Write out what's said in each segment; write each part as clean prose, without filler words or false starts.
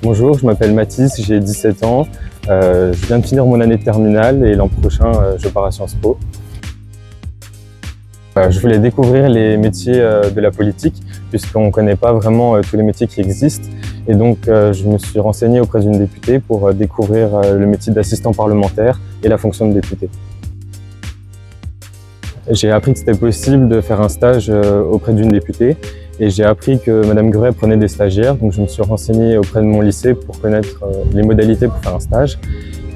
Bonjour, je m'appelle Mathis, j'ai 17 ans. Je viens de finir mon année de terminale et l'an prochain, je pars à Sciences Po. Je voulais découvrir les métiers de la politique puisqu'on ne connaît pas vraiment tous les métiers qui existent. Et donc, je me suis renseigné auprès d'une députée pour découvrir le métier d'assistant parlementaire et la fonction de député. J'ai appris que c'était possible de faire un stage auprès d'une députée et j'ai appris que Madame Gruet prenait des stagiaires, donc je me suis renseigné auprès de mon lycée pour connaître les modalités pour faire un stage.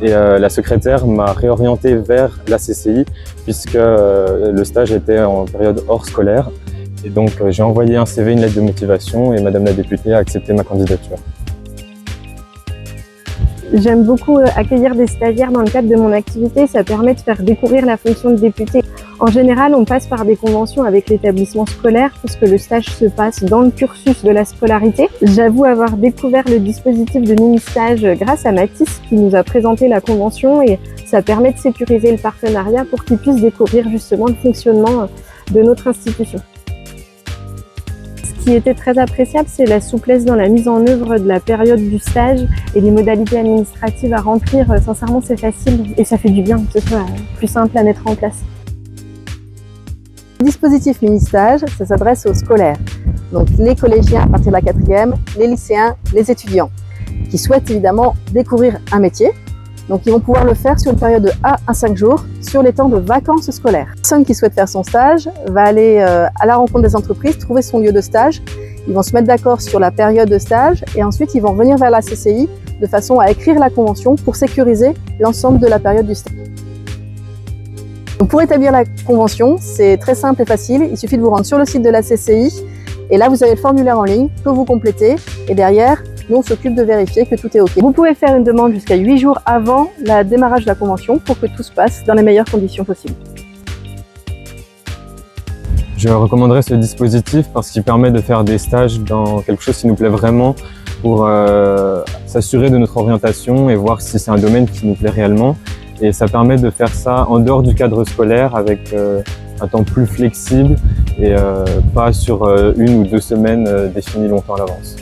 Et la secrétaire m'a réorienté vers la CCI puisque le stage était en période hors scolaire. Et donc j'ai envoyé un CV, une lettre de motivation et Madame la députée a accepté ma candidature. J'aime beaucoup accueillir des stagiaires dans le cadre de mon activité, ça permet de faire découvrir la fonction de député. En général, on passe par des conventions avec l'établissement scolaire puisque le stage se passe dans le cursus de la scolarité. J'avoue avoir découvert le dispositif de mini-stage grâce à Mathis qui nous a présenté la convention et ça permet de sécuriser le partenariat pour qu'ils puissent découvrir justement le fonctionnement de notre institution. Ce qui était très appréciable, c'est la souplesse dans la mise en œuvre de la période du stage et les modalités administratives à remplir. Sincèrement, c'est facile et ça fait du bien que ce soit plus simple à mettre en place. Le dispositif mini-stage, ça s'adresse aux scolaires, donc les collégiens à partir de la 4e, les lycéens, les étudiants, qui souhaitent évidemment découvrir un métier. Donc ils vont pouvoir le faire sur une période de 1 à 5 jours, sur les temps de vacances scolaires. La personne qui souhaite faire son stage va aller à la rencontre des entreprises, trouver son lieu de stage. Ils vont se mettre d'accord sur la période de stage et ensuite ils vont venir vers la CCI de façon à écrire la convention pour sécuriser l'ensemble de la période du stage. Donc pour établir la convention, c'est très simple et facile. Il suffit de vous rendre sur le site de la CCI et là vous avez le formulaire en ligne que vous complétez et derrière, nous on s'occupe de vérifier que tout est OK. Vous pouvez faire une demande jusqu'à 8 jours avant le démarrage de la convention pour que tout se passe dans les meilleures conditions possibles. Je recommanderais ce dispositif parce qu'il permet de faire des stages dans quelque chose qui nous plaît vraiment pour s'assurer de notre orientation et voir si c'est un domaine qui nous plaît réellement. Et ça permet de faire ça en dehors du cadre scolaire avec un temps plus flexible et pas sur 1 ou 2 semaines définies longtemps à l'avance.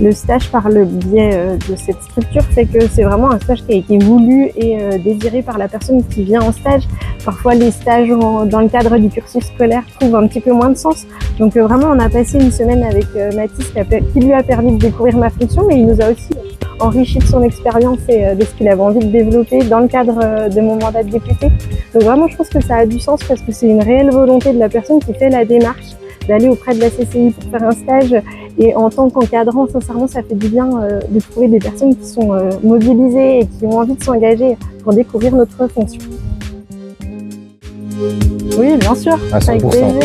Le stage par le biais de cette structure fait que c'est vraiment un stage qui a été voulu et désiré par la personne qui vient en stage. Parfois les stages dans le cadre du cursus scolaire trouvent un petit peu moins de sens. Donc vraiment on a passé une semaine avec Mathis qui lui a permis de découvrir ma fonction, mais il nous a aussi enrichi de son expérience et de ce qu'il avait envie de développer dans le cadre de mon mandat de député. Donc vraiment je pense que ça a du sens parce que c'est une réelle volonté de la personne qui fait la démarche d'aller auprès de la CCI pour faire un stage. Et en tant qu'encadrant, sincèrement, ça fait du bien de trouver des personnes qui sont mobilisées et qui ont envie de s'engager pour découvrir notre fonction. Oui, bien sûr, À 100%. avec plaisir.